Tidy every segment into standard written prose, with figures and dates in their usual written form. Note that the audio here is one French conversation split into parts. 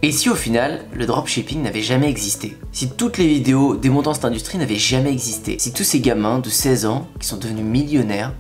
Et si au final, le dropshipping n'avait jamais existé? Si toutes les vidéos démontant cette industrie n'avaient jamais existé? Si tous ces gamins de 16 ans qui sont devenus millionnaires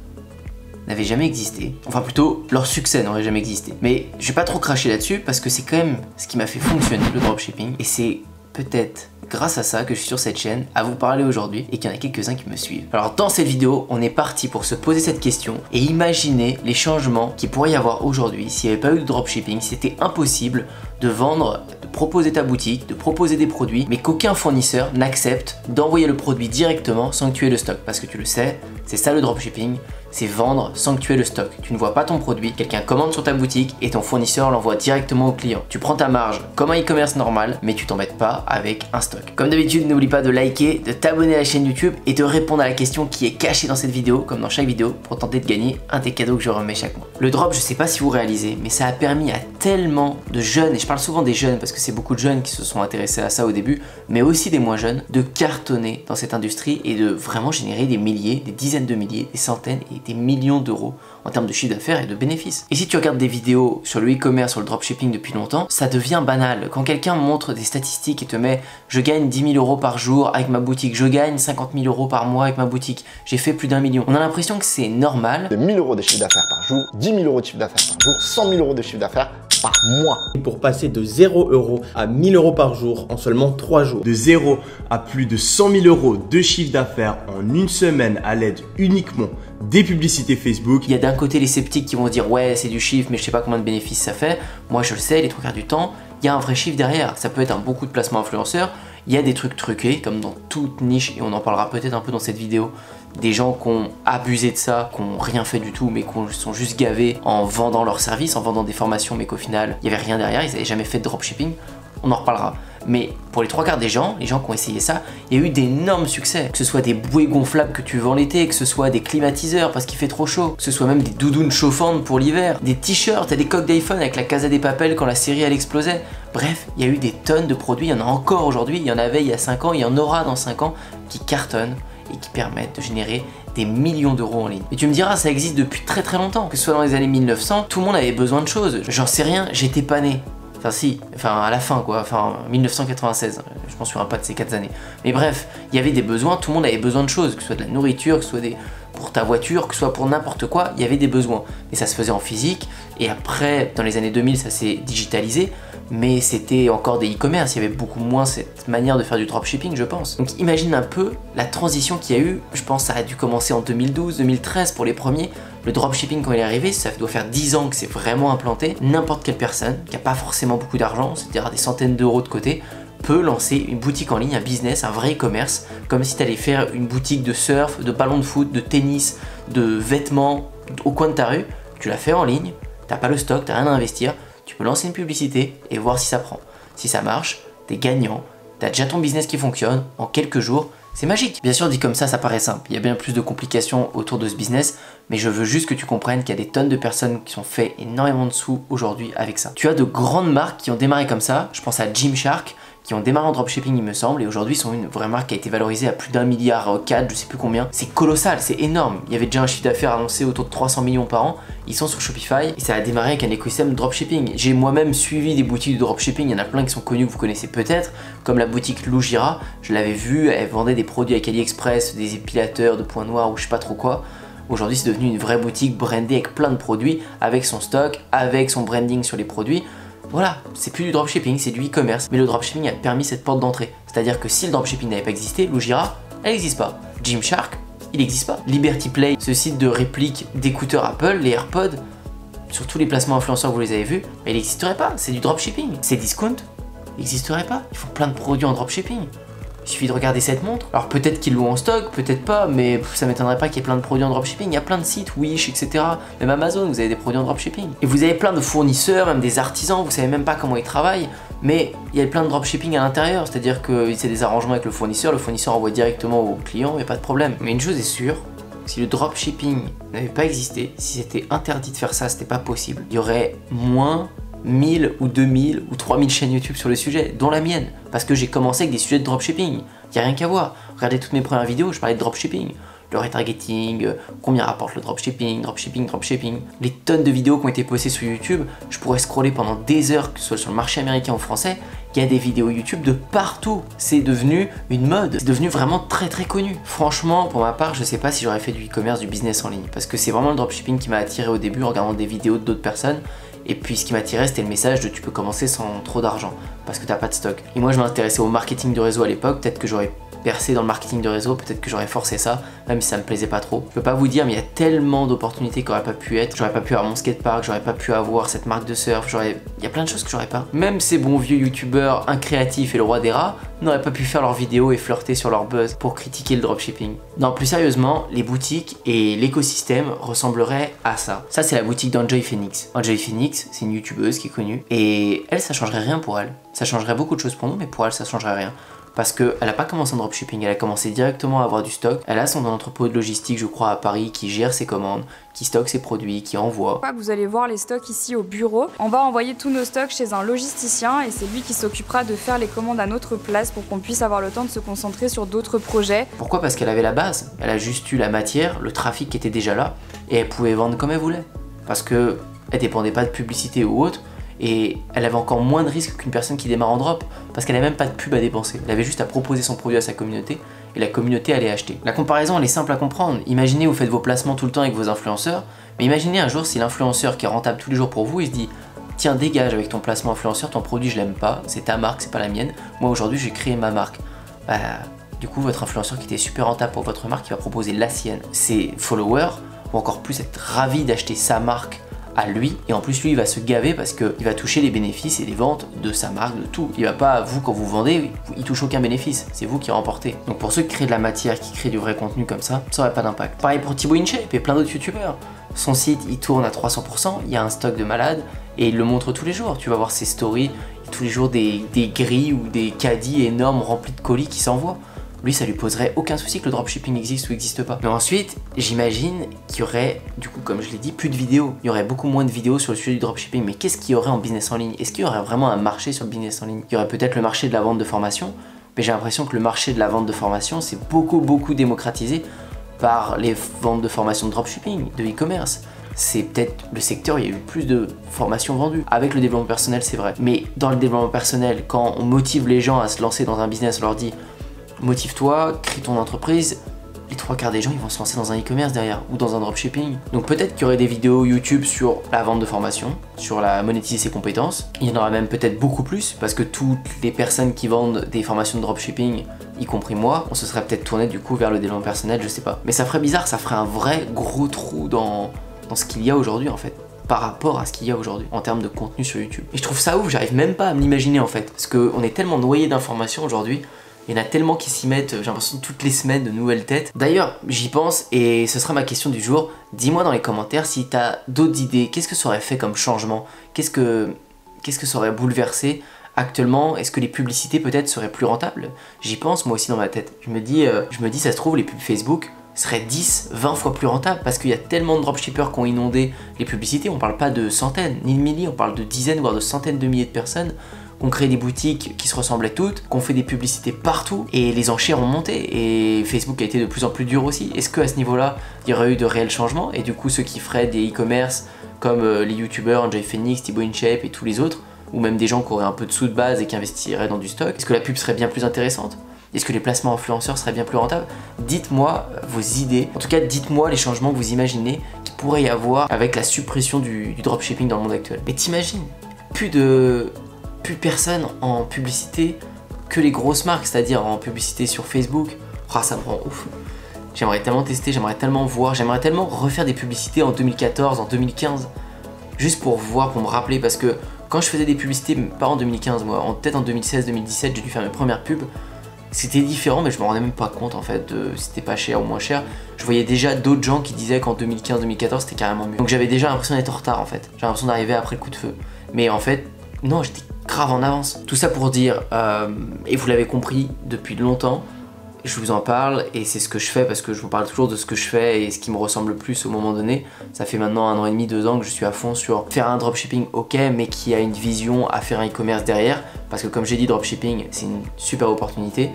n'avaient jamais existé? Enfin plutôt, leur succès n'aurait jamais existé. Mais je vais pas trop cracher là-dessus parce que c'est quand même ce qui m'a fait fonctionner le dropshipping. Et c'est peut-être grâce à ça que je suis sur cette chaîne à vous parler aujourd'hui et qu'il y en a quelques-uns qui me suivent. Alors dans cette vidéo, on est parti pour se poser cette question et imaginer les changements qu'il pourrait y avoir aujourd'hui s'il n'y avait pas eu de dropshipping, si c'était impossible de vendre, de proposer ta boutique, de proposer des produits, mais qu'aucun fournisseur n'accepte d'envoyer le produit directement sans que tu aies le stock. Parce que tu le sais, c'est ça le dropshipping, c'est vendre sans que tu aies le stock. Tu ne vois pas ton produit, quelqu'un commande sur ta boutique et ton fournisseur l'envoie directement au client. Tu prends ta marge comme un e-commerce normal, mais tu t'embêtes pas avec un stock. Comme d'habitude, n'oublie pas de liker, de t'abonner à la chaîne YouTube et de répondre à la question qui est cachée dans cette vidéo, comme dans chaque vidéo, pour tenter de gagner un des cadeaux que je remets chaque mois. Le drop, je sais pas si vous réalisez, mais ça a permis à tellement de jeunes, et je parle souvent des jeunes parce que c'est beaucoup de jeunes qui se sont intéressés à ça au début, mais aussi des moins jeunes, de cartonner dans cette industrie et de vraiment générer des milliers, des dizaines de milliers, des centaines et des millions d'euros en termes de chiffre d'affaires et de bénéfices. Et si tu regardes des vidéos sur le e-commerce, sur le dropshipping depuis longtemps, ça devient banal. Quand quelqu'un montre des statistiques et te met « je gagne 10 000 euros par jour avec ma boutique, je gagne 50 000 euros par mois avec ma boutique, j'ai fait plus d'1 million », on a l'impression que c'est normal. 1 000 euros de chiffre d'affaires par jour, 10 000 euros de chiffre d'affaires par jour, 100 000 euros de chiffre d'affaires par mois. Pour passer de 0 euros à 1 000 euros par jour en seulement 3 jours. De 0 à plus de 100 000 euros de chiffre d'affaires en une semaine à l'aide uniquement des publicités Facebook. Il y a d'un côté les sceptiques qui vont dire ouais c'est du chiffre mais je sais pas combien de bénéfices ça fait. Moi je le sais, les 3/4 du temps, il y a un vrai chiffre derrière. Ça peut être un bon coup de placement influenceur. Il y a des trucs truqués comme dans toute niche et on en parlera peut-être un peu dans cette vidéo. Des gens qui ont abusé de ça, qui n'ont rien fait du tout mais qui sont juste gavés en vendant leurs services, en vendant des formations mais qu'au final il n'y avait rien derrière, ils n'avaient jamais fait de dropshipping. On en reparlera. Mais pour les 3/4 des gens, les gens qui ont essayé ça, il y a eu d'énormes succès. Que ce soit des bouées gonflables que tu vends l'été, que ce soit des climatiseurs parce qu'il fait trop chaud, que ce soit même des doudounes chauffantes pour l'hiver, des t-shirts et des coques d'iPhone avec la Casa des Papel quand la série elle explosait. Bref, il y a eu des tonnes de produits, il y en a encore aujourd'hui, il y en avait il y a 5 ans, il y en aura dans 5 ans qui cartonnent et qui permettent de générer des millions d'euros en ligne. Et tu me diras, ça existe depuis très très longtemps. Que ce soit dans les années 1900, tout le monde avait besoin de choses. J'en sais rien, j'étais pas né. Enfin si, enfin à la fin quoi, enfin 1996, je m'en souviens pas de ces 4 années. Mais bref, il y avait des besoins, tout le monde avait besoin de choses, que ce soit de la nourriture, que ce soit pour ta voiture, que ce soit pour n'importe quoi, il y avait des besoins. Mais ça se faisait en physique, et après, dans les années 2000, ça s'est digitalisé, mais c'était encore des e-commerce, il y avait beaucoup moins cette manière de faire du dropshipping, je pense. Donc imagine un peu la transition qu'il y a eu, je pense que ça a dû commencer en 2012, 2013 pour les premiers. Le dropshipping quand il est arrivé, ça doit faire 10 ans que c'est vraiment implanté. N'importe quelle personne qui n'a pas forcément beaucoup d'argent, c'est-à-dire des centaines d'euros de côté, peut lancer une boutique en ligne, un business, un vrai e-commerce, comme si tu allais faire une boutique de surf, de ballon de foot, de tennis, de vêtements au coin de ta rue. Tu la fais en ligne, t'as pas le stock, t'as rien à investir, tu peux lancer une publicité et voir si ça prend. Si ça marche, t'es gagnant, t'as déjà ton business qui fonctionne en quelques jours. C'est magique. Bien sûr, dit comme ça paraît simple. Il y a bien plus de complications autour de ce business, mais je veux juste que tu comprennes qu'il y a des tonnes de personnes qui ont fait énormément de sous aujourd'hui avec ça. Tu as de grandes marques qui ont démarré comme ça. Je pense à Gymshark, qui ont démarré en dropshipping il me semble, et aujourd'hui sont une vraie marque qui a été valorisée à plus d'1,4 milliard, je sais plus combien. C'est colossal, c'est énorme. Il y avait déjà un chiffre d'affaires annoncé autour de 300 millions par an. Ils sont sur Shopify et ça a démarré avec un écosystème de dropshipping. J'ai moi-même suivi des boutiques de dropshipping, il y en a plein qui sont connues que vous connaissez peut-être, comme la boutique Loujira. Je l'avais vue, elle vendait des produits avec AliExpress, des épilateurs de points noirs ou je sais pas trop quoi. Aujourd'hui c'est devenu une vraie boutique brandée avec plein de produits, avec son stock, avec son branding sur les produits. Voilà, c'est plus du dropshipping, c'est du e-commerce. Mais le dropshipping a permis cette porte d'entrée. C'est-à-dire que si le dropshipping n'avait pas existé, Loujira, elle n'existe pas. Gymshark, il n'existe pas. Liberty Play, ce site de réplique d'écouteurs Apple, les AirPods, sur tous les placements influenceurs que vous les avez vus, mais il n'existerait pas, c'est du dropshipping. C'est Discount, il n'existerait pas. Ils font plein de produits en dropshipping. Il suffit de regarder cette montre. Alors peut-être qu'ils l'ont en stock, peut-être pas, mais ça m'étonnerait pas qu'il y ait plein de produits en dropshipping. Il y a plein de sites, Wish, etc. Même Amazon, vous avez des produits en dropshipping. Et vous avez plein de fournisseurs, même des artisans, vous savez même pas comment ils travaillent, mais il y a plein de dropshipping à l'intérieur. C'est-à-dire que c'est des arrangements avec le fournisseur envoie directement au client, il n'y a pas de problème. Mais une chose est sûre, si le dropshipping n'avait pas existé, si c'était interdit de faire ça, c'était pas possible, il y aurait moins 1000 ou 2000 ou 3000 chaînes YouTube sur le sujet, dont la mienne, parce que j'ai commencé avec des sujets de dropshipping. Il n'y a rien qu'à voir. Regardez toutes mes premières vidéos, je parlais de dropshipping. le retargeting, combien rapporte le dropshipping, les tonnes de vidéos qui ont été postées sur YouTube. Je pourrais scroller pendant des heures, que ce soit sur le marché américain ou français. Il y a des vidéos YouTube de partout. C'est devenu une mode. C'est devenu vraiment très très connu. Franchement, pour ma part, je sais pas si j'aurais fait du e-commerce, du business en ligne. Parce que c'est vraiment le dropshipping qui m'a attiré au début en regardant des vidéos d'autres personnes. Et puis ce qui m'attirait, c'était le message de tu peux commencer sans trop d'argent parce que t'as pas de stock. Et moi je m'intéressais au marketing de réseau à l'époque, peut-être que j'aurais percé dans le marketing de réseau, peut-être que j'aurais forcé ça, même si ça me plaisait pas trop. Je peux pas vous dire, mais il y a tellement d'opportunités qui auraient pas pu être. J'aurais pas pu avoir mon skatepark, j'aurais pas pu avoir cette marque de surf, il y a plein de choses que j'aurais pas. Même ces bons vieux youtubeurs incréatifs et le roi des rats n'auraient pas pu faire leurs vidéos et flirter sur leur buzz pour critiquer le dropshipping. Non, plus sérieusement, les boutiques et l'écosystème ressembleraient à ça. Ça, c'est la boutique d'Enjoy Phoenix. Enjoy Phoenix, c'est une youtubeuse qui est connue et elle, ça changerait rien pour elle. Ça changerait beaucoup de choses pour nous, mais pour elle, ça changerait rien. Parce qu'elle n'a pas commencé en dropshipping, elle a commencé directement à avoir du stock. Elle a son entrepôt de logistique, je crois, à Paris, qui gère ses commandes, qui stocke ses produits, qui envoie. Vous allez voir les stocks ici au bureau. On va envoyer tous nos stocks chez un logisticien et c'est lui qui s'occupera de faire les commandes à notre place pour qu'on puisse avoir le temps de se concentrer sur d'autres projets. Pourquoi? Parce qu'elle avait la base. Elle a juste eu la matière, le trafic qui était déjà là et elle pouvait vendre comme elle voulait. Parce qu'elle dépendait pas de publicité ou autre. Et elle avait encore moins de risques qu'une personne qui démarre en drop parce qu'elle n'avait même pas de pub à dépenser. Elle avait juste à proposer son produit à sa communauté et la communauté allait acheter. La comparaison elle est simple à comprendre. Imaginez vous faites vos placements tout le temps avec vos influenceurs, mais imaginez un jour si l'influenceur qui est rentable tous les jours pour vous, il se dit tiens dégage avec ton placement influenceur, ton produit je l'aime pas, c'est ta marque, c'est pas la mienne, moi aujourd'hui j'ai créé ma marque. Bah du coup votre influenceur qui était super rentable pour votre marque, il va proposer la sienne. Ses followers vont encore plus être ravis d'acheter sa marque à lui, et en plus lui il va se gaver parce qu'il va toucher les bénéfices et les ventes de sa marque, de tout. Il va pas, vous quand vous vendez, il touche aucun bénéfice, c'est vous qui remportez. Donc pour ceux qui créent de la matière, qui créent du vrai contenu comme ça aurait pas d'impact. Pareil pour Thibaut InShape et plein d'autres youtubeurs. Son site il tourne à 300%, il y a un stock de malade et il le montre tous les jours. Tu vas voir ses stories, tous les jours des grilles ou des caddies énormes remplis de colis qui s'envoient. Lui, ça lui poserait aucun souci que le dropshipping existe ou n'existe pas. Mais ensuite, j'imagine qu'il y aurait, du coup, comme je l'ai dit, plus de vidéos. Il y aurait beaucoup moins de vidéos sur le sujet du dropshipping. Mais qu'est-ce qu'il y aurait en business en ligne? Est-ce qu'il y aurait vraiment un marché sur le business en ligne? Il y aurait peut-être le marché de la vente de formation, mais j'ai l'impression que le marché de la vente de formation, c'est beaucoup démocratisé par les ventes de formation de dropshipping, de e-commerce. C'est peut-être le secteur où il y a eu plus de formations vendues. Avec le développement personnel, c'est vrai. Mais dans le développement personnel, quand on motive les gens à se lancer dans un business, on leur dit motive-toi, crée ton entreprise, les 3/4 des gens ils vont se lancer dans un e-commerce derrière ou dans un dropshipping. Donc peut-être qu'il y aurait des vidéos YouTube sur la vente de formation, sur la monétiser ses compétences. Il y en aura même peut-être beaucoup plus parce que toutes les personnes qui vendent des formations de dropshipping, y compris moi, on se serait peut-être tourné du coup vers le développement personnel, je sais pas. Mais ça ferait bizarre, ça ferait un vrai gros trou dans ce qu'il y a aujourd'hui en fait, par rapport à ce qu'il y a aujourd'hui en termes de contenu sur YouTube. Et je trouve ça ouf, j'arrive même pas à me l'imaginer en fait, parce qu'on est tellement noyé d'informations aujourd'hui. Il y en a tellement qui s'y mettent, j'ai l'impression toutes les semaines de nouvelles têtes. D'ailleurs, j'y pense et ce sera ma question du jour. Dis-moi dans les commentaires si tu as d'autres idées. Qu'est-ce que ça aurait fait comme changement? Qu'est-ce que ça aurait bouleversé actuellement? Est-ce que les publicités peut-être seraient plus rentables? J'y pense moi aussi dans ma tête. Je me dis, ça se trouve, les pubs Facebook seraient 10, 20 fois plus rentables parce qu'il y a tellement de dropshippers qui ont inondé les publicités. On parle pas de centaines ni de milliers, on parle de dizaines voire de centaines de milliers de personnes. On crée des boutiques qui se ressemblaient toutes, qu'on fait des publicités partout et les enchères ont monté et Facebook a été de plus en plus dur aussi. Est-ce qu'à ce niveau-là, il y aurait eu de réels changements et du coup ceux qui feraient des e-commerce comme les youtubeurs, Enjoy Phoenix, Thibaut InShape et tous les autres, ou même des gens qui auraient un peu de sous de base et qui investiraient dans du stock, est-ce que la pub serait bien plus intéressante? Est-ce que les placements influenceurs seraient bien plus rentables? Dites-moi vos idées, en tout cas dites-moi les changements que vous imaginez qu'il pourrait y avoir avec la suppression du dropshipping dans le monde actuel. Mais t'imagines, plus personne en publicité que les grosses marques, c'est-à-dire en publicité sur Facebook. Oh, ça me rend ouf. J'aimerais tellement tester, j'aimerais tellement voir, j'aimerais tellement refaire des publicités en 2014, en 2015, juste pour voir, pour me rappeler, parce que quand je faisais des publicités, pas en 2015 moi, peut-être en 2016, 2017, j'ai dû faire mes premières pubs. C'était différent, mais je me rendais même pas compte en fait de si c'était pas cher ou moins cher. Je voyais déjà d'autres gens qui disaient qu'en 2015-2014 c'était carrément mieux. Donc j'avais déjà l'impression d'être en retard en fait. J'avais l'impression d'arriver après le coup de feu. Mais en fait, non, j'étais grave en avance. Tout ça pour dire, et vous l'avez compris depuis longtemps, je vous en parle et c'est ce que je fais parce que je vous parle toujours de ce que je fais et ce qui me ressemble le plus au moment donné. Ça fait maintenant 1 an et demi, 2 ans que je suis à fond sur faire un dropshipping ok mais qui a une vision à faire un e-commerce derrière parce que comme j'ai dit, dropshipping c'est une super opportunité.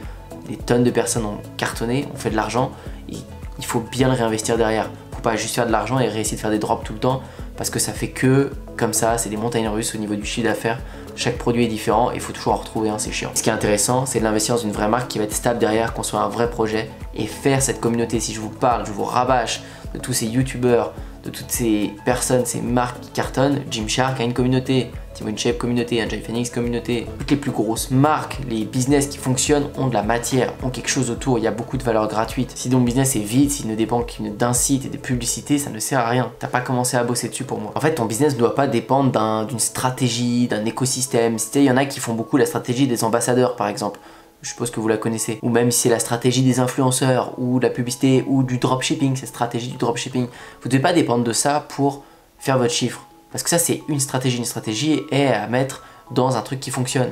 Des tonnes de personnes ont cartonné, ont fait de l'argent et il faut bien le réinvestir derrière. Faut pas juste faire de l'argent et réessayer de faire des drops tout le temps parce que ça fait que comme ça, c'est des montagnes russes au niveau du chiffre d'affaires. Chaque produit est différent et il faut toujours en retrouver un, c'est chiant. Ce qui est intéressant, c'est de l'investir dans une vraie marque qui va être stable derrière, construire un vrai projet et faire cette communauté. Si je vous parle, je vous rabâche de tous ces youtubeurs, de toutes ces personnes, ces marques qui cartonnent, Gymshark a une communauté, Timon Shape communauté, Enjoy Phoenix communauté. Toutes les plus grosses marques, les business qui fonctionnent ont de la matière, ont quelque chose autour, il y a beaucoup de valeur gratuite. Si ton business est vide, s'il ne dépend d'un site et de publicité, ça ne sert à rien. T'as pas commencé à bosser dessus pour moi. En fait, ton business ne doit pas dépendre d'une stratégie, d'un écosystème. Il y en a qui font beaucoup la stratégie des ambassadeurs par exemple. Je suppose que vous la connaissez. Ou même si c'est la stratégie des influenceurs, ou la publicité, ou du dropshipping, cette stratégie du dropshipping. Vous ne devez pas dépendre de ça pour faire votre chiffre. Parce que ça, c'est une stratégie. Une stratégie est à mettre dans un truc qui fonctionne,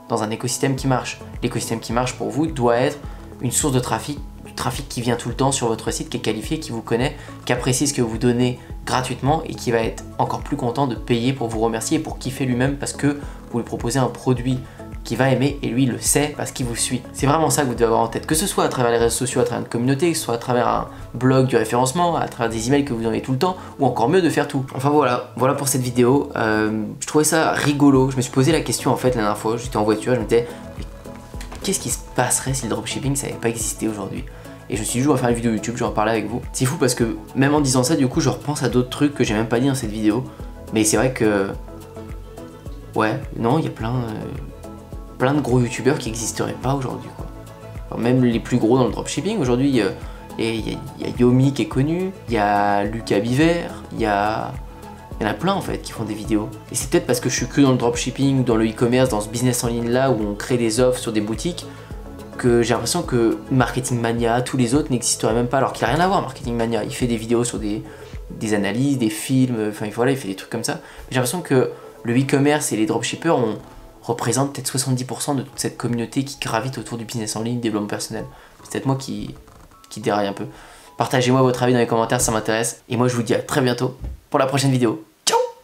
dans un écosystème qui marche. L'écosystème qui marche pour vous doit être une source de trafic, du trafic qui vient tout le temps sur votre site, qui est qualifié, qui vous connaît, qui apprécie ce que vous donnez gratuitement et qui va être encore plus content de payer pour vous remercier et pour kiffer lui-même parce que vous lui proposez un produit qui va aimer et lui il le sait parce qu'il vous suit. C'est vraiment ça que vous devez avoir en tête, que ce soit à travers les réseaux sociaux, à travers une communauté, que ce soit à travers un blog du référencement, à travers des emails que vous donnez tout le temps, ou encore mieux de faire tout. Enfin voilà pour cette vidéo. Je trouvais ça rigolo. Je me suis posé la question en fait la dernière fois, j'étais en voiture, je me disais qu'est-ce qui se passerait si le dropshipping ça n'avait pas existé aujourd'hui? Et je me suis dit je vais faire une vidéo YouTube, je vais en parler avec vous. C'est fou parce que même en disant ça, du coup je repense à d'autres trucs que j'ai même pas dit dans cette vidéo. Mais c'est vrai que ouais, non, il y a plein de gros youtubeurs qui n'existeraient pas aujourd'hui quoi. Enfin, même les plus gros dans le dropshipping aujourd'hui, il y a Yomi qui est connu, il y a Lucas Biver, il y en a plein en fait qui font des vidéos. Et c'est peut-être parce que je suis que dans le dropshipping ou dans le e-commerce, dans ce business en ligne là où on crée des offres sur des boutiques, que j'ai l'impression que Marketing Mania, tous les autres n'existeraient même pas, alors qu'il n'a rien à voir Marketing Mania. Il fait des vidéos sur des analyses, des films, enfin voilà, il fait des trucs comme ça. Mais j'ai l'impression que le e-commerce et les dropshippers représente peut-être 70% de toute cette communauté qui gravite autour du business en ligne, développement personnel. C'est peut-être moi qui déraille un peu. Partagez-moi votre avis dans les commentaires, ça m'intéresse. Et moi je vous dis à très bientôt pour la prochaine vidéo.